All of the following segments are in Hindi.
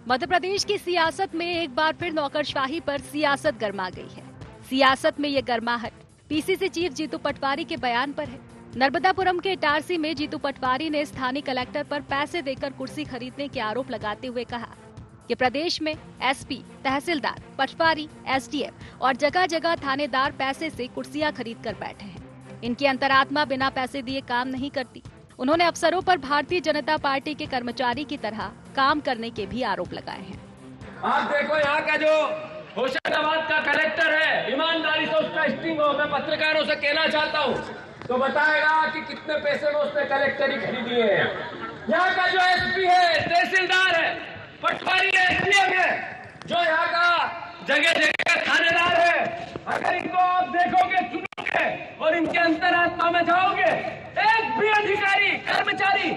मध्य प्रदेश की सियासत में एक बार फिर नौकरशाही पर सियासत गर्मा गई है। सियासत में ये गर्माहट पीसीसी चीफ जीतू पटवारी के बयान पर है। नर्मदापुरम के इटारसी में जीतू पटवारी ने स्थानीय कलेक्टर पर पैसे देकर कुर्सी खरीदने के आरोप लगाते हुए कहा कि प्रदेश में एसपी, तहसीलदार, पटवारी, एसडीएम और जगह जगह थानेदार पैसे से कुर्सियां खरीद कर बैठे हैं। इनकी अंतरात्मा बिना पैसे दिए काम नहीं करती। उन्होंने अफसरों पर भारतीय जनता पार्टी के कर्मचारी की तरह काम करने के भी आरोप लगाए हैं। आप देखो यहाँ का जो होशंगाबाद का कलेक्टर है, ईमानदारी से उसका स्टिंग हो, मैं पत्रकारों से कहना चाहता हूँ तो बताएगा कि कितने पैसे में उसने कलेक्टरी खरीदी है। यहाँ का जो एसपी है, तहसीलदार है, पटवारी है, एसडीएम है, जो यहाँ का जगह जगह थानेदार है, अगर इनको आप देखोगे, चुनोगे और इनके अंतरात्मा में जाओगे, एक भी अधिकारी, कर्मचारी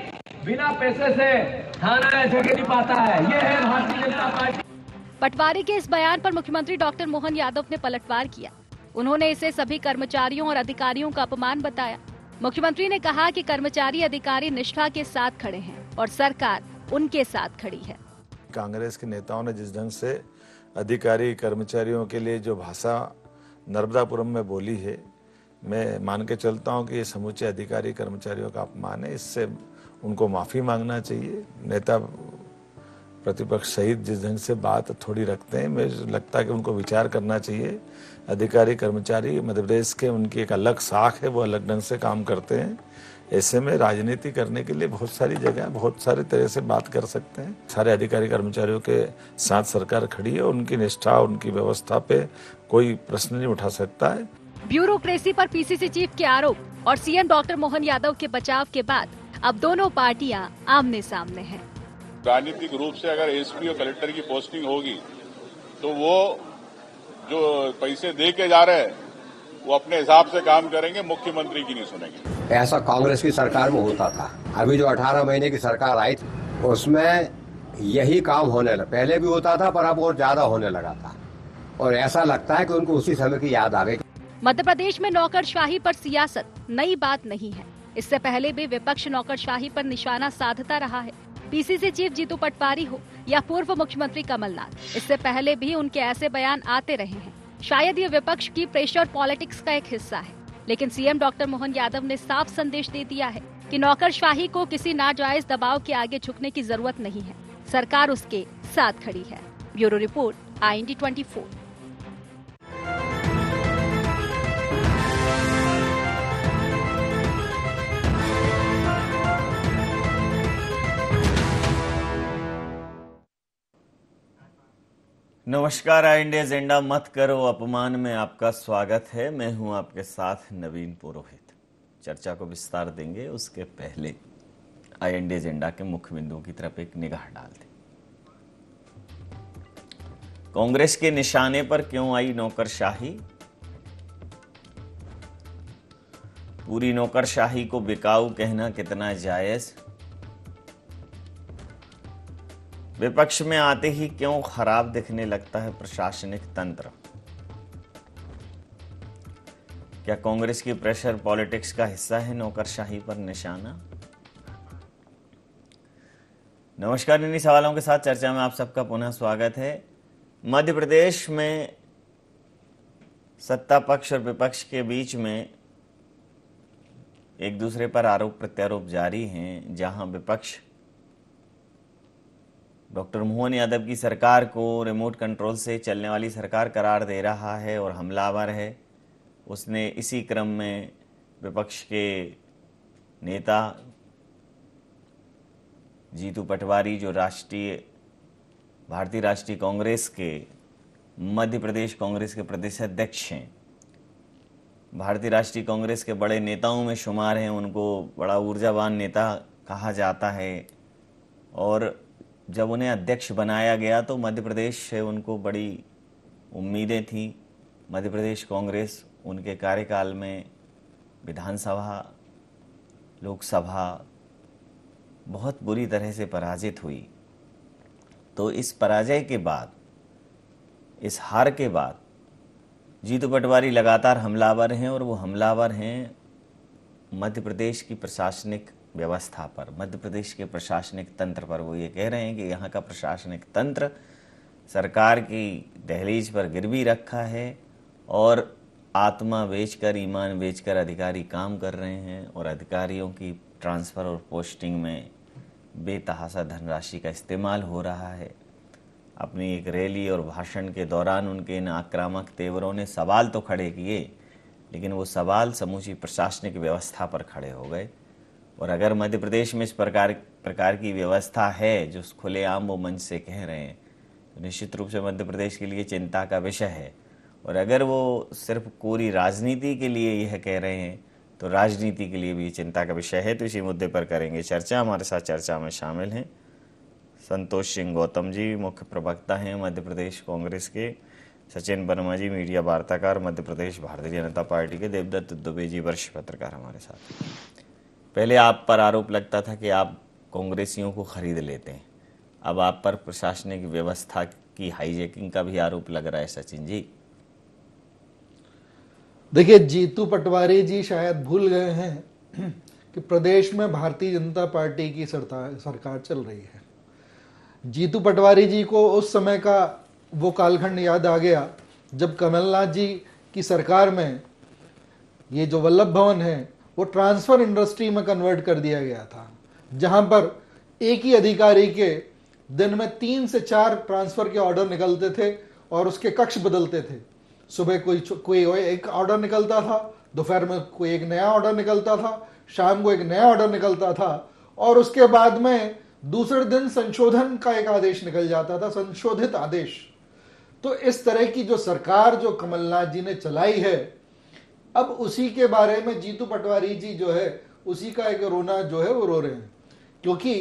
बिना पैसे से थाना में जगह नहीं पाता है। ये है भारतीय जनता पार्टी। पटवारी के इस बयान पर मुख्यमंत्री डॉक्टर मोहन यादव ने पलटवार किया। उन्होंने इसे सभी कर्मचारियों और अधिकारियों का अपमान बताया। मुख्यमंत्री ने कहा कि कर्मचारी अधिकारी निष्ठा के साथ खड़े हैं और सरकार उनके साथ खड़ी है। कांग्रेस के नेताओं ने जिस ढंग से अधिकारी कर्मचारियों के लिए जो भाषा नर्मदापुरम में बोली है, मैं मान के चलता हूं कि ये समूचे अधिकारी कर्मचारियों का अपमान है। इससे उनको माफी मांगना चाहिए। नेता प्रतिपक्ष सहित जिस ढंग से बात थोड़ी रखते हैं, मुझे लगता है कि उनको विचार करना चाहिए। अधिकारी कर्मचारी मध्य प्रदेश के, उनकी एक अलग साख है, वो अलग ढंग से काम करते हैं। ऐसे में राजनीति करने के लिए बहुत सारी जगह, बहुत सारे तरह से बात कर सकते हैं। सारे अधिकारी कर्मचारियों के साथ सरकार खड़ी है। उनकी निष्ठा, उनकी व्यवस्था पे कोई प्रश्न नहीं उठा सकता है। ब्यूरोक्रेसी पर पीसीसी चीफ के आरोप और सीएम डॉक्टर मोहन यादव के बचाव के बाद अब दोनों पार्टियां आमने सामने हैं। राजनीतिक रूप से अगर एसपी और कलेक्टर की पोस्टिंग होगी तो वो जो पैसे दे के जा रहे हैं वो अपने हिसाब से काम करेंगे, मुख्यमंत्री की नहीं सुनेंगे। ऐसा कांग्रेस की सरकार में होता था। अभी जो 18 महीने की सरकार आई थी उसमें यही काम होने लगा। पहले भी होता था पर अब और ज्यादा होने लगा था और ऐसा लगता है कि उनको उसी समय की याद आ गई। मध्य प्रदेश में नौकरशाही पर सियासत नई बात नहीं है। इससे पहले भी विपक्ष नौकरशाही पर निशाना साधता रहा है। पीसीसी चीफ जीतू पटवारी हो या पूर्व मुख्यमंत्री कमलनाथ, इससे पहले भी उनके ऐसे बयान आते रहे हैं। शायद ये विपक्ष की प्रेशर पॉलिटिक्स का एक हिस्सा है, लेकिन सीएम डॉक्टर मोहन यादव ने साफ संदेश दे दिया है कि नौकरशाही को किसी नाजायज दबाव के आगे झुकने की जरूरत नहीं है। सरकार उसके साथ खड़ी है। Bureau report, IND 24। नमस्कार, इंडिया एजेंडा मत करो अपमान में आपका स्वागत है। मैं हूं आपके साथ नवीन पुरोहित। चर्चा को विस्तार देंगे उसके पहले इंडिया एजेंडा के मुख्य बिंदुओं की तरफ एक निगाह डालते। कांग्रेस के निशाने पर क्यों आई नौकरशाही? पूरी नौकरशाही को बिकाऊ कहना कितना जायज? विपक्ष में आते ही क्यों खराब दिखने लगता है प्रशासनिक तंत्र? क्या कांग्रेस की प्रेशर पॉलिटिक्स का हिस्सा है नौकरशाही पर निशाना? नमस्कार, इन्हीं सवालों के साथ चर्चा में आप सबका पुनः स्वागत है। मध्य प्रदेश में सत्ता पक्ष और विपक्ष के बीच में एक दूसरे पर आरोप प्रत्यारोप जारी हैं। जहां विपक्ष डॉक्टर मोहन यादव की सरकार को रिमोट कंट्रोल से चलने वाली सरकार करार दे रहा है और हमलावर है, उसने इसी क्रम में विपक्ष के नेता जीतू पटवारी, जो भारतीय राष्ट्रीय कांग्रेस के मध्य प्रदेश कांग्रेस के प्रदेश अध्यक्ष हैं, भारतीय राष्ट्रीय कांग्रेस के बड़े नेताओं में शुमार हैं, उनको बड़ा ऊर्जावान नेता कहा जाता है। और जब उन्हें अध्यक्ष बनाया गया तो मध्य प्रदेश से उनको बड़ी उम्मीदें थी। मध्य प्रदेश कांग्रेस उनके कार्यकाल में विधानसभा, लोकसभा बहुत बुरी तरह से पराजित हुई। तो इस पराजय के बाद, इस हार के बाद जीतू पटवारी लगातार हमलावर हैं और वो हमलावर हैं मध्य प्रदेश की प्रशासनिक व्यवस्था पर, मध्य प्रदेश के प्रशासनिक तंत्र पर। वो ये कह रहे हैं कि यहाँ का प्रशासनिक तंत्र सरकार की दहलीज पर गिरवी रखा है और आत्मा बेचकर, ईमान बेचकर अधिकारी काम कर रहे हैं और अधिकारियों की ट्रांसफ़र और पोस्टिंग में बेतहाशा धनराशि का इस्तेमाल हो रहा है। अपनी एक रैली और भाषण के दौरान उनके इन आक्रामक तेवरों ने सवाल तो खड़े किए, लेकिन वो सवाल समूची प्रशासनिक व्यवस्था पर खड़े हो गए। और अगर मध्य प्रदेश में इस प्रकार की व्यवस्था है जो खुलेआम वो मंच से कह रहे हैं, तो निश्चित रूप से मध्य प्रदेश के लिए चिंता का विषय है। और अगर वो सिर्फ कोरी राजनीति के लिए यह कह रहे हैं, तो राजनीति के लिए भी चिंता का विषय है। तो इसी मुद्दे पर करेंगे चर्चा। हमारे साथ चर्चा में शामिल हैं संतोष सिंह गौतम जी, मुख्य प्रवक्ता हैं मध्य प्रदेश कांग्रेस के, सचिन वर्मा जी, मीडिया वार्ताकार मध्य प्रदेश भारतीय जनता पार्टी के, देवदत्त दुबे जी, वरिष्ठ पत्रकार हमारे साथ। पहले आप पर आरोप लगता था कि आप कांग्रेसियों को खरीद लेते हैं, अब आप पर प्रशासनिक व्यवस्था की हाईजैकिंग का भी आरोप लग रहा है, सचिन जी। देखिए, जीतू पटवारी जी शायद भूल गए हैं कि प्रदेश में भारतीय जनता पार्टी की सरकार चल रही है। जीतू पटवारी जी को उस समय का वो कालखंड याद आ गया जब कमलनाथ जी की सरकार में ये जो वल्लभ भवन है वो ट्रांसफर इंडस्ट्री में कन्वर्ट कर दिया गया था, जहां पर एक ही अधिकारी के दिन में 3 से 4 ट्रांसफर के ऑर्डर निकलते थे और उसके कक्ष बदलते थे। सुबह कोई एक ऑर्डर निकलता था, दोपहर में कोई एक नया ऑर्डर निकलता था, शाम को एक नया ऑर्डर निकलता था और उसके बाद में दूसरे दिन संशोधन का एक आदेश निकल जाता था, संशोधित आदेश। तो इस तरह की जो सरकार जो कमलनाथ जी ने चलाई है, अब उसी के बारे में जीतू पटवारी जी जो है उसी का एक रोना जो है वो रो रहे हैं। क्योंकि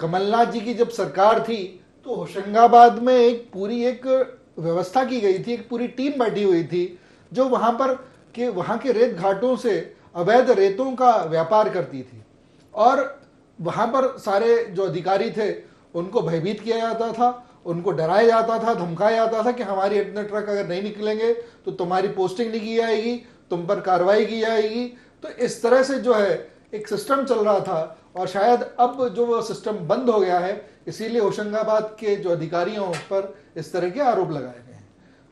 कमलनाथ जी की जब सरकार थी तो होशंगाबाद में एक पूरी एक व्यवस्था की गई थी, एक पूरी टीम बैठी हुई थी जो वहां के रेत घाटों से अवैध रेतों का व्यापार करती थी और वहां पर सारे जो अधिकारी थे उनको भयभीत किया जाता था, उनको डराया जाता था, धमकाया जाता था कि हमारी इतने ट्रक अगर नहीं निकलेंगे तो तुम्हारी पोस्टिंग नहीं की जाएगी, तुम पर कार्रवाई की जाएगी। तो इस तरह से जो है एक सिस्टम चल रहा था और शायद अब जो वो सिस्टम बंद हो गया है, इसीलिए होशंगाबाद के जो अधिकारियों पर इस तरह के आरोप लगाए गए हैं।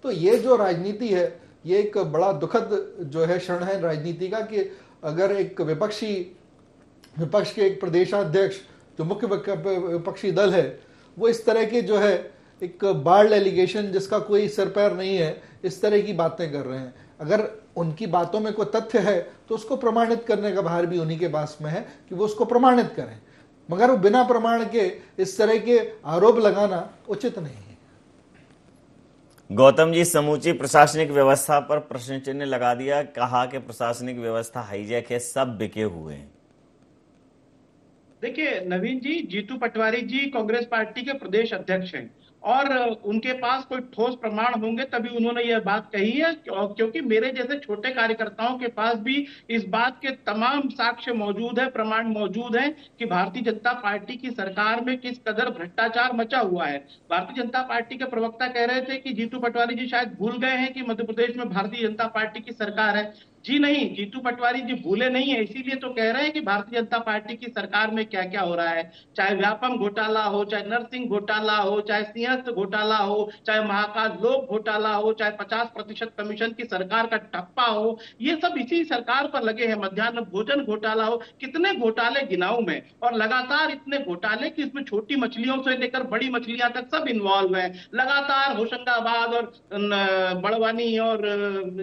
तो ये जो राजनीति है, ये एक बड़ा दुखद जो है क्षण है राजनीति का कि अगर एक विपक्ष के एक प्रदेशाध्यक्ष जो मुख्य विपक्षी दल है वो इस तरह के जो है एक बार्ड एलिगेशन जिसका कोई सिर पैर नहीं है, इस तरह की बातें कर रहे हैं। अगर उनकी बातों में कोई तथ्य है तो उसको प्रमाणित करने का भार भी उन्हीं के पास में है कि वो उसको प्रमाणित करें, मगर वो बिना प्रमाण के इस तरह के आरोप लगाना उचित नहीं है। गौतम जी, समूची प्रशासनिक व्यवस्था पर प्रश्न चिन्ह लगा दिया, कहा कि प्रशासनिक व्यवस्था हाईजैक है, सब बिके हुए हैं। देखिए नवीन जी, जीतू पटवारी जी कांग्रेस पार्टी के प्रदेश अध्यक्ष हैं और उनके पास कोई ठोस प्रमाण होंगे तभी उन्होंने यह बात कही है, क्योंकि मेरे जैसे छोटे कार्यकर्ताओं के पास भी इस बात के तमाम साक्ष्य मौजूद है, प्रमाण मौजूद है कि भारतीय जनता पार्टी की सरकार में किस कदर भ्रष्टाचार मचा हुआ है। भारतीय जनता पार्टी के प्रवक्ता कह रहे थे कि जीतू पटवारी जी शायद भूल गए हैं कि मध्य प्रदेश में भारतीय जनता पार्टी की सरकार है। जी नहीं, जीतू पटवारी जी भूले नहीं है, इसीलिए तो कह रहे हैं कि भारतीय जनता पार्टी की सरकार में क्या क्या हो रहा है। चाहे व्यापम घोटाला हो, चाहे नरसिंह घोटाला हो, चाहे सिंहस्थ घोटाला हो, चाहे महाकाल लोक घोटाला हो, चाहे 50% कमीशन की सरकार का ठप्पा हो, ये सब इसी सरकार पर लगे हैं। मध्याह्न भोजन घोटाला हो, कितने घोटाले गिनाऊं मैं, और लगातार इतने घोटाले कि इसमें छोटी मछलियों से लेकर बड़ी मछलियां तक सब इन्वॉल्व हैं। लगातार होशंगाबाद और बड़वानी और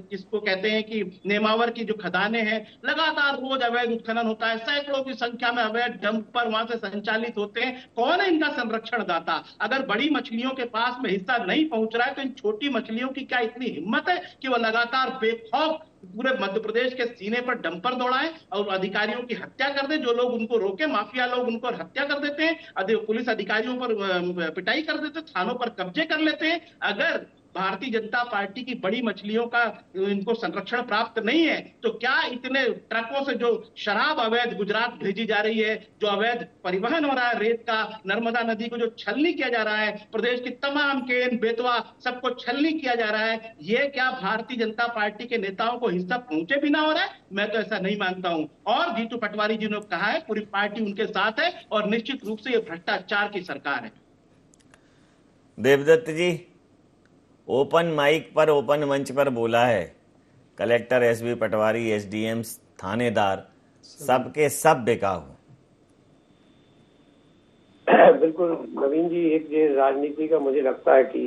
जिसको कहते हैं कि नेमावर की जो खदानें हैं, लगातार रोज अवैध उत्खनन होता है, सैकड़ों की संख्या में अवैध डंपर वहां से संचालित होते हैं। कौन है इनका संरक्षण दाता? अगर बड़ी मछलियों के पास में हिस्सा नहीं पहुंच रहा है तो इन छोटी मछलियों की क्या इतनी हिम्मत है कि वह लगातार बेखौफ पूरे मध्य प्रदेश के सीने पर डंपर दौड़ाएं और अधिकारियों की हत्या कर दे? जो लोग उनको रोके, माफिया लोग उनको हत्या कर देते हैं, पुलिस अधिकारियों पर पिटाई कर देते, थानों पर कब्जे कर लेते हैं। अगर भारतीय जनता पार्टी की बड़ी मछलियों का इनको संरक्षण प्राप्त नहीं है, तो क्या इतने ट्रकों से जो शराब अवैध गुजरात भेजी जा रही है, जो अवैध परिवहन हो रहा है रेत का, नर्मदा नदी को जो छलनी किया जा रहा है, प्रदेश की तमाम केन बेतवा सबको छलनी किया जा रहा है, ये क्या भारतीय जनता पार्टी के नेताओं को हिस्सा पहुंचे भी ना हो रहा है? मैं तो ऐसा नहीं मानता हूं। और जीतू पटवारी जी ने कहा है पूरी पार्टी उनके साथ है और निश्चित रूप से ये भ्रष्टाचार की सरकार है। देवदत्त जी, ओपन माइक पर, ओपन मंच पर बोला है कलेक्टर एसबी पटवारी, एसडीएम, थानेदार सबके सब बेकाबू। बिल्कुल नवीन जी, एक ये राजनीति का मुझे लगता है कि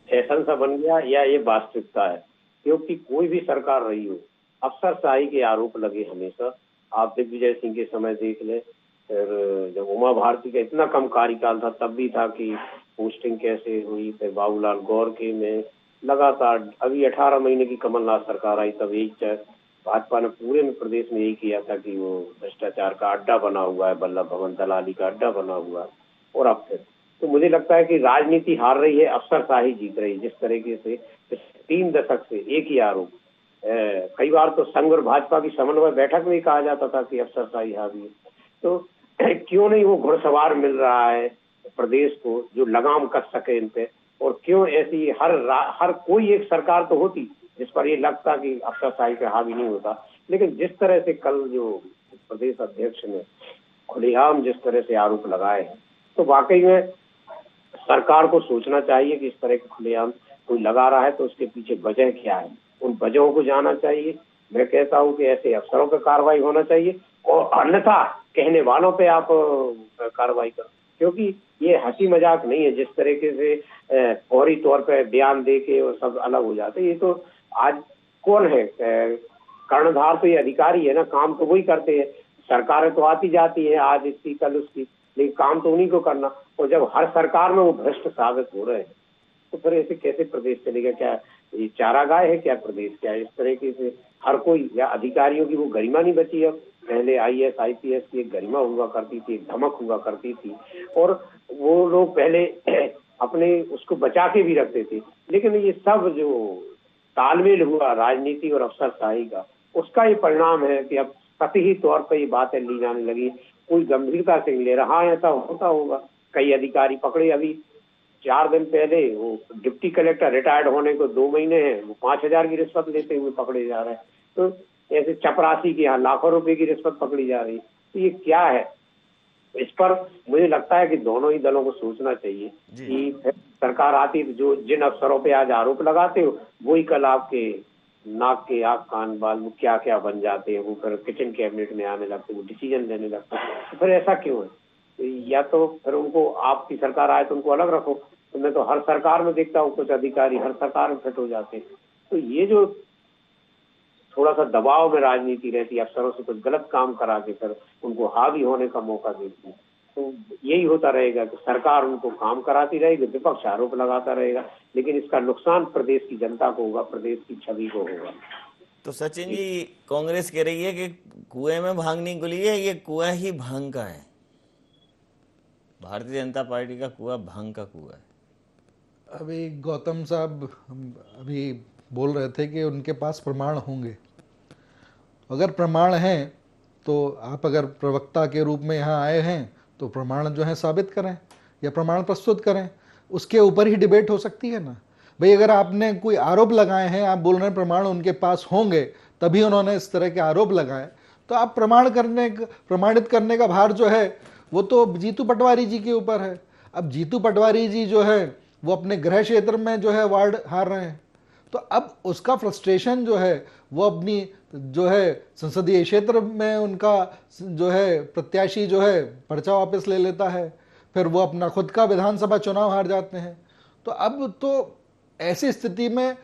फैशन सा बन गया या ये वास्तविकता है, क्योंकि कोई भी सरकार रही हो अफसरशाही के आरोप लगे हमेशा। आप दिग्विजय सिंह के समय देख लें, फिर जब उमा भारती का इतना कम कार्यकाल था तब भी था कि पोस्टिंग कैसे हुई, फिर बाबूलाल गौर के में लगातार, अभी 18 महीने की कमलनाथ सरकार आई तब एक भाजपा ने पूरे में प्रदेश में यही किया था कि वो भ्रष्टाचार का अड्डा बना हुआ है, बल्लभ भवन दलाली का अड्डा बना हुआ है। और अब फिर तो मुझे लगता है कि राजनीति हार रही है, अफसरशाही जीत रही है। जिस तरीके से 3 दशक से एक ही आरोप, कई बार तो संघ और भाजपा की समन्वय बैठक में ही कहा जाता था कि अफसरशाही हावी है, तो क्यों नहीं वो घुड़सवार मिल रहा है प्रदेश को जो लगाम कस सके इन पे? और क्यों ऐसी हर कोई एक सरकार तो होती जिस पर ये लगता कि अफसरशाही पे हावी नहीं होता, लेकिन जिस तरह से कल जो प्रदेश अध्यक्ष ने खुलेआम जिस तरह से आरोप लगाए हैं, तो वाकई में सरकार को सोचना चाहिए कि इस तरह के खुलेआम कोई लगा रहा है तो उसके पीछे वजह क्या है, उन वजहों को जानना चाहिए। मैं कहता हूं कि ऐसे अफसरों पर कार्रवाई होना चाहिए और अन्यथा कहने वालों पे आप कार्रवाई करो, क्योंकि ये हंसी मजाक नहीं है जिस तरीके से फौरी तौर पे बयान दे के और सब अलग हो जाते। ये तो आज कौन है कर्णधार? तो ये अधिकारी है ना, काम तो वही करते हैं। सरकारें तो आती जाती है, आज इसकी कल उसकी, लेकिन काम तो उन्हीं को करना। और जब हर सरकार में वो भ्रष्ट साबित हो रहे हैं तो फिर ऐसे कैसे प्रदेश चलेगा? क्या ये चारागाह है क्या प्रदेश? क्या इस तरीके से हर कोई, या अधिकारियों की वो गरिमा नहीं बची? अब पहले आईएएस आईपीएस की एक गरिमा हुआ करती थी, एक धमक हुआ करती थी, और वो लोग पहले अपने उसको बचा के भी रखते थे। लेकिन ये सब जो तालमेल हुआ राजनीति और अफसरशाही का, उसका ये परिणाम है कि अब सतही तौर पर ये बातें ली जाने लगी, कोई गंभीरता से नहीं ले रहा। हाँ, ऐसा होता होगा, कई अधिकारी पकड़े। अभी 4 दिन पहले वो डिप्टी कलेक्टर रिटायर्ड होने को 2 महीने हैं, वो 5,000 की रिश्वत लेते हुए पकड़े जा रहे हैं। तो ऐसे चपरासी के यहाँ लाखों रुपए की रिश्वत पकड़ी जा रही है, तो ये क्या है? इस पर मुझे लगता है कि दोनों ही दलों को सोचना चाहिए कि सरकार आती तो जो जिन अफसरों पे आज आरोप लगाते हो वही कल आपके नाक के आँख कान बाल वो क्या क्या बन जाते हैं, वो फिर किचन कैबिनेट में आने लगते, वो डिसीजन लेने लगते हैं। तो फिर ऐसा क्यों है? तो या तो फिर उनको, आपकी सरकार आए तो उनको अलग रखो। तो मैं तो हर सरकार में देखता हूँ कुछ अधिकारी हर सरकार में फिट हो जाते हैं। तो ये जो थोड़ा सा दबाव में राजनीति रहती है, अफसरों से कुछ गलत काम करा के फिर उनको हावी होने का मौका देती है, तो यही होता रहेगा कि सरकार उनको काम कराती रहेगी, विपक्ष आरोप लगाता रहेगा, लेकिन इसका नुकसान प्रदेश की जनता को होगा, प्रदेश की छवि को होगा। तो सचिन जी, कांग्रेस कह रही है कि कुएं में भांग नहीं घुली है, ये कुआं ही भांग का है। भारतीय जनता पार्टी का कुआं भांग का कुआं है। अभी गौतम साहब अभी बोल रहे थे कि उनके पास प्रमाण होंगे। अगर प्रमाण हैं तो आप अगर प्रवक्ता के रूप में यहाँ आए हैं तो प्रमाण जो है साबित करें या प्रमाण प्रस्तुत करें, उसके ऊपर ही डिबेट हो सकती है ना। भाई अगर आपने कोई आरोप लगाए हैं, आप बोल रहे हैं प्रमाण उनके पास होंगे तभी उन्होंने इस तरह के आरोप लगाए, तो आप प्रमाणित करने का भार जो है वो तो जीतू पटवारी जी के ऊपर है। अब जीतू पटवारी जी जो है वो अपने गृह क्षेत्र में जो है वार्ड हार रहे हैं, तो अब उसका फ्रस्ट्रेशन जो है वो अपनी जो है संसदीय क्षेत्र में उनका जो है प्रत्याशी जो है पर्चा वापस ले लेता है, फिर वो अपना खुद का विधानसभा चुनाव हार जाते हैं। तो अब तो ऐसी स्थिति में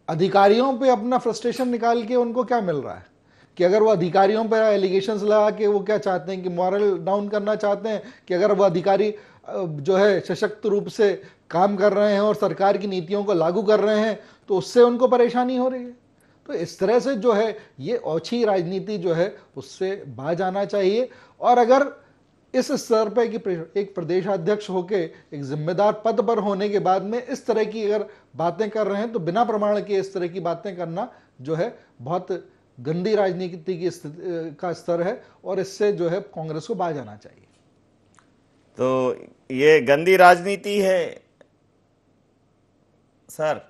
अधिकारियों पे अपना फ्रस्ट्रेशन निकाल के उनको क्या मिल रहा है कि अगर वो अधिकारियों पर एलिगेशंस लगा के वो क्या चाहते हैं कि मॉरल डाउन करना चाहते हैं कि अगर वो अधिकारी जो है सशक्त रूप से काम कर रहे हैं और सरकार की नीतियों को लागू कर रहे हैं तो उससे उनको परेशानी हो रही है। तो इस तरह से जो है ये ओछी राजनीति जो है उससे बाज आना चाहिए। और अगर इस स्तर पे कि एक प्रदेशाध्यक्ष होके एक जिम्मेदार पद पर होने के बाद में इस तरह की अगर बातें कर रहे हैं तो बिना प्रमाण के इस तरह की बातें करना जो है बहुत गंदी राजनीति की का स्तर है और इससे जो है कांग्रेस को बाहर जाना चाहिए। तो ये गंदी राजनीति है सर।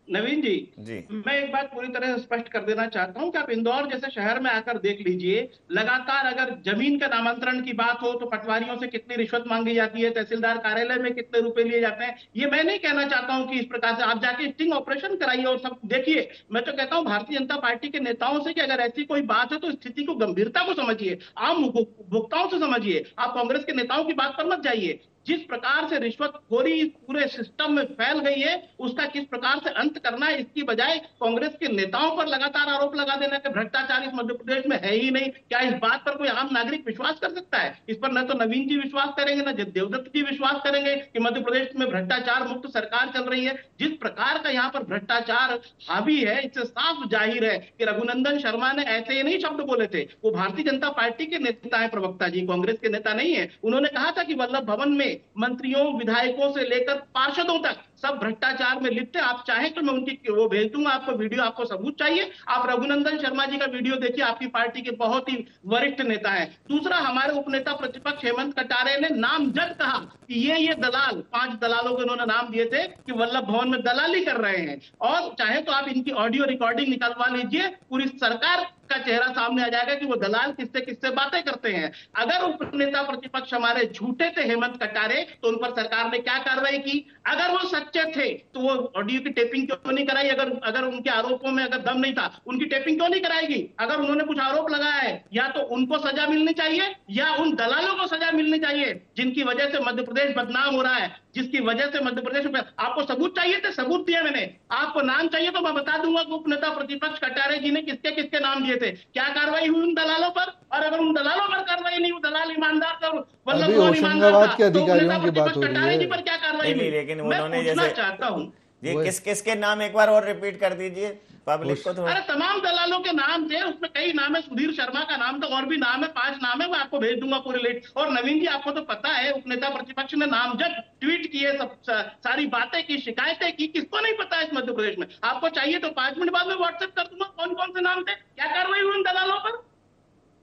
नवीन जी, जी मैं एक बात पूरी तरह से स्पष्ट कर देना चाहता हूं कि आप इंदौर जैसे शहर में आकर देख लीजिए, लगातार अगर जमीन का नामांतरण की बात हो तो पटवारियों से कितनी रिश्वत मांगी जाती है, तहसीलदार कार्यालय में कितने रुपए लिए जाते हैं। ये मैं नहीं कहना चाहता हूं कि इस प्रकार से आप जाके स्टिंग ऑपरेशन कराइए और सब देखिए। मैं तो कहता हूं भारतीय जनता पार्टी के नेताओं से कि अगर ऐसी कोई बात है तो स्थिति को गंभीरता को समझिए, आम उपभोक्ताओं से समझिए, आप कांग्रेस के नेताओं की बात पर मत जाइए। जिस प्रकार से रिश्वतखोरी पूरे सिस्टम में फैल गई है उसका किस प्रकार से अंत करना है, इसकी बजाय कांग्रेस के नेताओं पर लगातार आरोप लगा देना कि भ्रष्टाचार इस मध्य प्रदेश में है ही नहीं। क्या इस बात पर कोई आम नागरिक विश्वास कर सकता है? इस पर न तो नवीन जी विश्वास करेंगे न देवदत्त जी विश्वास करेंगे कि मध्य प्रदेश में भ्रष्टाचार मुक्त सरकार चल रही है। जिस प्रकार का यहाँ पर भ्रष्टाचार हावी है, इससे साफ जाहिर है कि रघुनंदन शर्मा ने ऐसे ही नहीं शब्द बोले थे। वो भारतीय जनता पार्टी के नेता है, प्रवक्ता जी, कांग्रेस के नेता नहीं है। उन्होंने कहा था कि वल्लभ भवन में मंत्रियों, विधायकों से लेकर पार्षदों तक सब भ्रष्टाचार में लिप्त हैं। आप चाहें तो मैं उनकी वो भेज दूंगा आपको वीडियो, आपको सबूत चाहिए आप रघुनंदन शर्मा जी का वीडियो देखिए, आपकी पार्टी के बहुत ही वरिष्ठ नेता हैं। दूसरा, हमारे उपनेता प्रतिपक्ष हेमंत कटारे ने नामजद कहा कि ये दलाल, 5 दलालों को उन्होंने नाम दिए थे कि वल्लभ भवन में दलाली कर रहे हैं। और चाहे तो आप इनकी ऑडियो रिकॉर्डिंग निकलवा लीजिए, पूरी सरकार का चेहरा सामने आ जाएगा कि वो दलाल किससे किससे बातें करते हैं। अगर उपनेता प्रतिपक्ष हमारे झूठे थे हेमंत कटारे तो उन पर सरकार ने क्या कार्रवाई की? अगर वो सच्चे थे तो वो ऑडियो की टेपिंग क्यों नहीं कराई? अगर उनके आरोपों में अगर दम नहीं था, उनकी टेपिंग क्यों नहीं कराएगी? अगर उन्होंने कुछ आरोप लगाया है, या तो उनको सजा मिलनी चाहिए या उन दलालों को सजा मिलनी चाहिए जिनकी वजह से मध्य प्रदेश बदनाम हो रहा है, जिसकी वजह से मध्य प्रदेश में आपको सबूत चाहिए थे, सबूत दिए मैंने। आपको नाम चाहिए तो मैं बता दूंगा कि उपनेता प्रतिपक्ष कटारे जी ने किसके किसके नाम दिए थे, क्या कार्रवाई हुई उन दलालों पर। और अगर उन दलालों पर कार्रवाई नहीं हुई, दलाल ईमानदार था, अभी होशंगाबाद के अधिकारियों की बात हो रही कटारे जी है। पर क्या कार्रवाई हुई? लेकिन मैं उन्होंने पूछना जैसे चाहता हूं ये किस किस के नाम एक बार और रिपीट कर दीजिए पब्लिक को थोड़ा। अरे तमाम दलालों के नाम थे, उसमें कई नाम है, सुधीर शर्मा का नाम था, और भी नाम है, 5 नाम है, मैं आपको भेज दूंगा पूरी लिस्ट। और नवीन जी, आपको तो पता है उपनेता प्रतिपक्ष ने नामजद ट्वीट किए, सब सारी बातें की, शिकायतें की। किसको नहीं पता है इस मध्य प्रदेश में? आपको चाहिए तो 5 मिनट बाद में व्हाट्सएप कर दूंगा कौन कौन से नाम थे, क्या कार्रवाई हुई उन दलालों पर।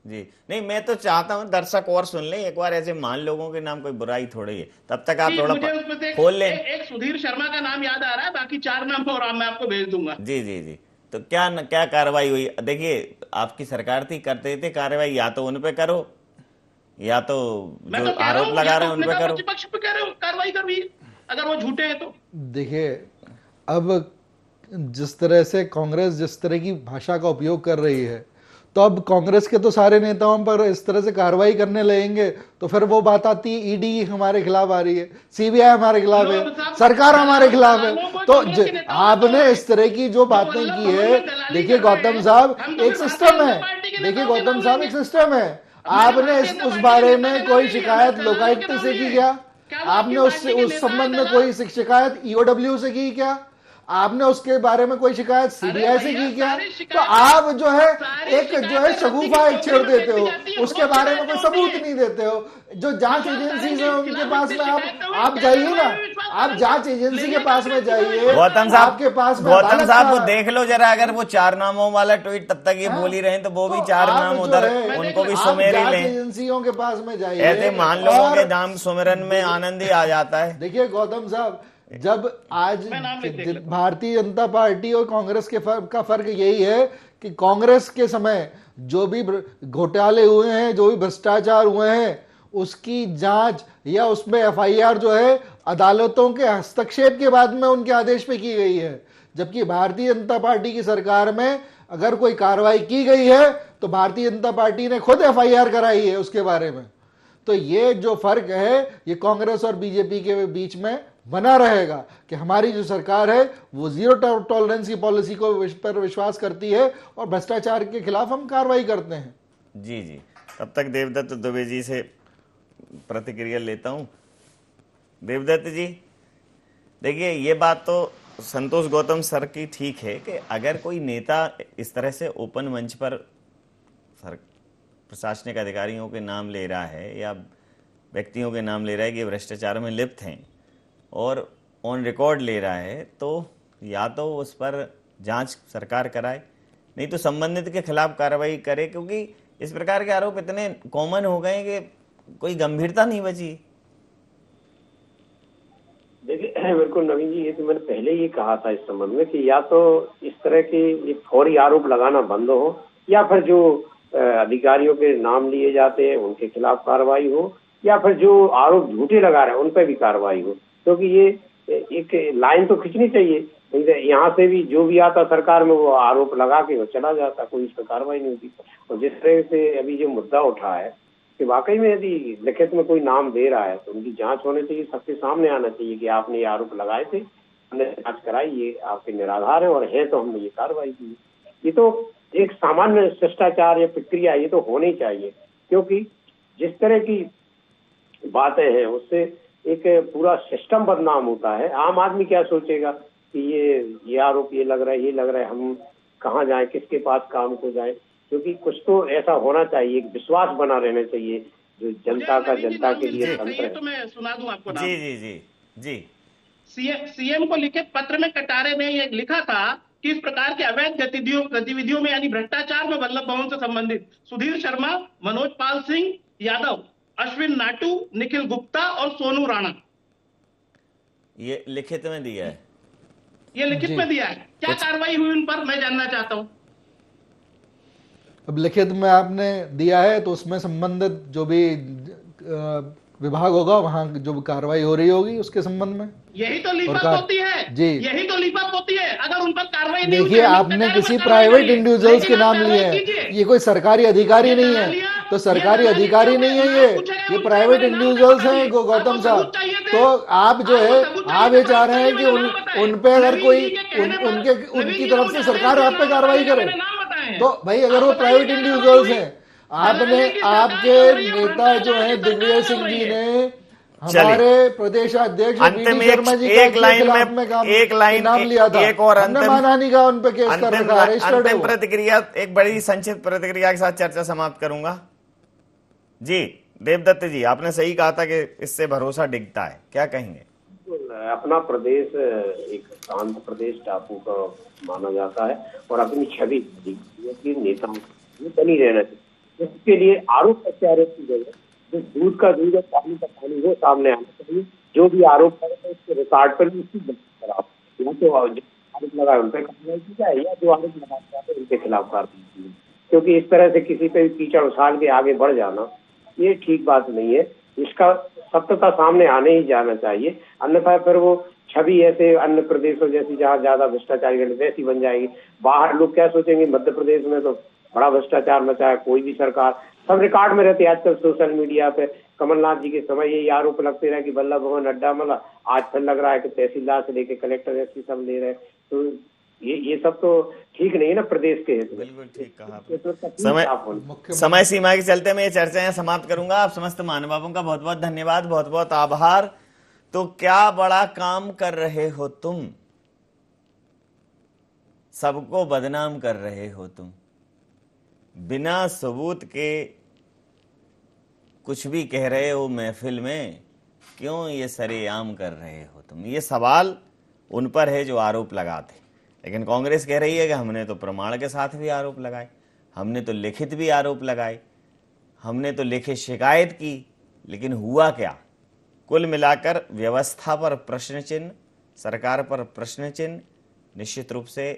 जी नहीं, मैं तो चाहता हूं दर्शक और सुन लें एक बार, ऐसे मान लोगों के नाम कोई बुराई थोड़ी है, तब तक आप थोड़ा खोल लें। एक सुधीर शर्मा का नाम याद आ रहा है, बाकी 4 नाम और मैं आपको भेज दूंगा। जी जी जी, तो क्या कार्रवाई हुई? देखिए आपकी सरकार थी, करते थे कार्रवाई, या तो उन पे करो या तो जो आरोप लगा रहे हैं उन पे करो। प्रतिपक्ष पे कह रहे हो कार्रवाई करिए अगर वो झूठे हैं तो। देखिए, अब जिस तरह से कांग्रेस जिस तरह की भाषा का उपयोग कर रही है, तो अब कांग्रेस के तो सारे नेताओं पर इस तरह से कार्रवाई करने लगेंगे तो फिर वो बात आती है ईडी हमारे खिलाफ आ रही है, सीबीआई हमारे खिलाफ है, सरकार हमारे खिलाफ है। तो आपने इस तरह की जो बातें की है, देखिए गौतम साहब एक सिस्टम है, देखिए गौतम साहब एक सिस्टम है। आपने उस बारे में कोई शिकायत लोकायुक्त से की क्या? आपने उस संबंध में कोई शिकायत ईओडब्ल्यू से की क्या? आपने उसके बारे में कोई शिकायत सीबीआई से की क्या? तो आप जो है एक शगुफा छेड़ देते हो, उसके बारे में कोई सबूत नहीं देते हो। जो जांच एजेंसी है उनके पास में आप जाइए ना, आप जांच एजेंसी के पास में जाइए। गौतम साहब के पास में गौतम साहब वो देख लो जरा, अगर वो 4 नामों वाला ट्वीट तब तक ये बोल ही रहे तो वो भी 4 नाम उधर, उनको भी सुमेर ही लें। एजेंसियों के पास में जाइए, ऐसे मान लोगों के नाम सुमेरन में आनंद ही आ जाता है। देखिए गौतम साहब, जब आज भारतीय जनता पार्टी और कांग्रेस का फर्क यही है कि कांग्रेस के समय जो भी घोटाले हुए हैं, जो भी भ्रष्टाचार हुए हैं, उसकी जांच या उसमें एफआईआर जो है अदालतों के हस्तक्षेप के बाद में उनके आदेश पे की गई है। जबकि भारतीय जनता पार्टी की सरकार में अगर कोई कार्रवाई की गई है तो भारतीय जनता पार्टी ने खुद एफआईआर कराई है उसके बारे में। तो ये जो फर्क है ये कांग्रेस और बीजेपी के बीच में बना रहेगा कि हमारी जो सरकार है वो जीरो टॉलरेंस की पॉलिसी को पर विश्वास करती है और भ्रष्टाचार के खिलाफ हम कार्रवाई करते हैं। जी जी, तब तक देवदत्त दुबे जी से प्रतिक्रिया लेता हूं। देवदत्त जी, देखिए ये बात तो संतोष गौतम सर की ठीक है कि अगर कोई नेता इस तरह से ओपन मंच पर सर प्रशासनिक अधिकारियों के नाम ले रहा है या व्यक्तियों के नाम ले रहा है कि भ्रष्टाचार में लिप्त हैं और ऑन रिकॉर्ड ले रहा है, तो या तो उस पर जांच सरकार कराए, नहीं तो संबंधित के खिलाफ कार्रवाई करे, क्योंकि इस प्रकार के आरोप इतने कॉमन हो गए कि कोई गंभीरता नहीं बची। देखिए बिल्कुल नवीन जी, ये तो मैंने पहले ही कहा था इस संबंध में कि या तो इस तरह के ये फौरी आरोप लगाना बंद हो, या फिर जो अधिकारियों के नाम लिए जाते हैं उनके खिलाफ कार्रवाई हो, या फिर जो आरोप झूठे लगा रहे हैं उन पर भी कार्रवाई हो। क्योंकि ये एक लाइन तो खींचनी चाहिए, यहाँ से भी जो भी आता सरकार में वो आरोप लगा के वो चला जाता, कोई इस पर कार्रवाई नहीं होती। और जिस तरह से अभी जो मुद्दा उठा है कि वाकई में यदि लिखित में कोई नाम दे रहा है तो उनकी जांच होनी चाहिए, सबके सामने आना चाहिए कि आपने ये आरोप लगाए थे, हमने जांच कराई, ये आपके निराधार है और है तो हमने ये कार्रवाई की। ये तो एक सामान्य शिष्टाचार या प्रक्रिया ये तो होनी चाहिए, क्योंकि जिस तरह की बातें हैं उससे एक पूरा सिस्टम बदनाम होता है। आम आदमी क्या सोचेगा कि ये आरोप ये लग रहा है, हम कहाँ जाए, किसके पास काम को जाए, क्योंकि कुछ तो ऐसा होना चाहिए, एक विश्वास बना रहना चाहिए जो जनता का जनता के लिए तंत्र है। तो मैं सुना दूं आपको नाम। जी जी जी जी। सीएम को लिखे पत्र में कटारे ने ये लिखा था कि इस प्रकार के अवैध गतिविधियों में यानी भ्रष्टाचार में वल्लभ भवन से संबंधित सुधीर शर्मा, मनोज पाल सिंह यादव, अश्विन नाटू, निखिल गुप्ता और सोनू राणा, ये लिखित में दिया है, ये लिखित में दिया है। क्या कार्रवाई हुई उन पर, मैं जानना चाहता हूं। अब लिखित में आपने दिया है तो उसमें संबंधित जो भी विभाग होगा वहां जो कार्रवाई हो रही होगी उसके संबंध में यही तो लीपअप होती है जी, यही तो लीपअप होती है। अगर उन पर कार्रवाई नहीं देखिए आपने किसी प्राइवेट इंडिविजुअल्स के नाम लिए हैं, ये कोई सरकारी अधिकारी नहीं है, तो सरकारी अधिकारी नहीं है ये प्राइवेट इंडिविजुअल्स हैं गौतम साहब। तो आप जो है आप ये चाह रहे हैं कि उन पे अगर कोई उनकी तरफ से सरकार आप पे कार्रवाई करे, तो भाई अगर वो प्राइवेट इंडिविजुअल्स हैं, आपके नेता जो है दिग्विजय सिंह जी ने हमारे प्रदेश अध्यक्ष अंतिम एक लाइन नाम लिया था, एक और हमने मानहानि का उन पे केस कर रखा है। अंतिम प्रतिक्रिया, एक बड़ी संक्षिप्त प्रतिक्रिया के साथ चर्चा समाप्त करूंगा। जी देवदत्त जी, आपने सही कहा था कि इससे भरोसा डिगता है, क्या कहेंगे? अपना प्रदेश एक शांत प्रदेश टापू का माना जाता है और अपनी छवि नेताओं बनी रहना चाहिए। इसके लिए आरोप प्रत्यारोप की जगह जो दूध का दूध और पानी का पानी वो सामने आना चाहिए। जो भी आरोप करे उसके रिकॉर्ड पर भी उसकी खराब, या तो आरोप लगाए उन पर कार्रवाई की जाए या जो आरोप लगाते हैं उनके खिलाफ कार्रवाई की जाए, क्योंकि इस तरह से किसी पे भी कीचड़ उछाल के आगे बढ़ जाना ये ठीक बात नहीं है। इसका सत्यता सामने आने ही जाना चाहिए, अन्यथा फिर वो छवि ऐसे अन्य प्रदेशों जैसी जहाँ ज्यादा भ्रष्टाचारी वैसी बन जाएगी। बाहर लोग क्या सोचेंगे, मध्य प्रदेश में तो बड़ा भ्रष्टाचार मचा है, कोई भी सरकार, सब रिकॉर्ड में रहती है। आजकल सोशल मीडिया पे कमलनाथ जी के समय यही आरोप लगते रहे कि वल्लभ भवन अड्डा मला, आज फिर लग रहा है कि तहसीलदार से लेके कलेक्टर ऐसी सब ले रहे हैं। तो ये सब तो ठीक नहीं है ना प्रदेश के हित में। बिल्कुल ठीक कहा। समय सीमा के चलते मैं ये चर्चाएं समाप्त करूंगा। आप समस्त महानुभावों का बहुत बहुत धन्यवाद, बहुत बहुत आभार। तो क्या बड़ा काम कर रहे हो तुम, सबको बदनाम कर रहे हो तुम, बिना सबूत के कुछ भी कह रहे हो महफिल में, क्यों ये सरेआम कर रहे हो तुम? ये सवाल उन पर है जो आरोप लगाते। लेकिन कांग्रेस कह रही है कि हमने तो प्रमाण के साथ भी आरोप लगाए, हमने तो लिखित भी आरोप लगाए, हमने तो लिखित शिकायत की, लेकिन हुआ क्या? कुल मिलाकर व्यवस्था पर प्रश्न चिन्ह, सरकार पर प्रश्न चिन्ह निश्चित रूप से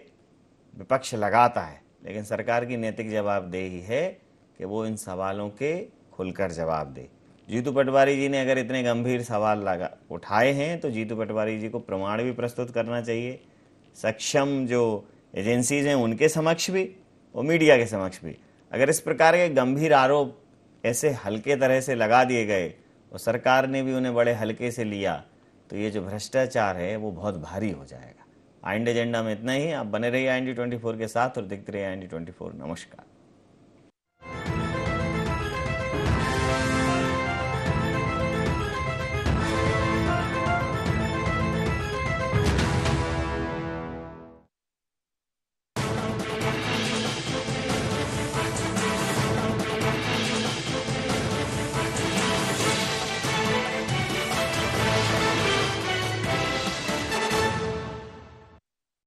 विपक्ष लगाता है, लेकिन सरकार की नैतिक जवाबदेही है कि वो इन सवालों के खुलकर जवाब दे। जीतू पटवारी जी ने अगर इतने गंभीर सवाल उठाए हैं तो जीतू पटवारी जी को प्रमाण भी प्रस्तुत करना चाहिए, सक्षम जो एजेंसीज हैं उनके समक्ष भी और मीडिया के समक्ष भी। अगर इस प्रकार के गंभीर आरोप ऐसे हल्के तरह से लगा दिए गए और सरकार ने भी उन्हें बड़े हल्के से लिया, तो ये जो भ्रष्टाचार है वो बहुत भारी हो जाएगा। IND एजेंडा में इतना ही। आप बने रहिए IND 24 के साथ और देखते रहिए IND 24। नमस्कार।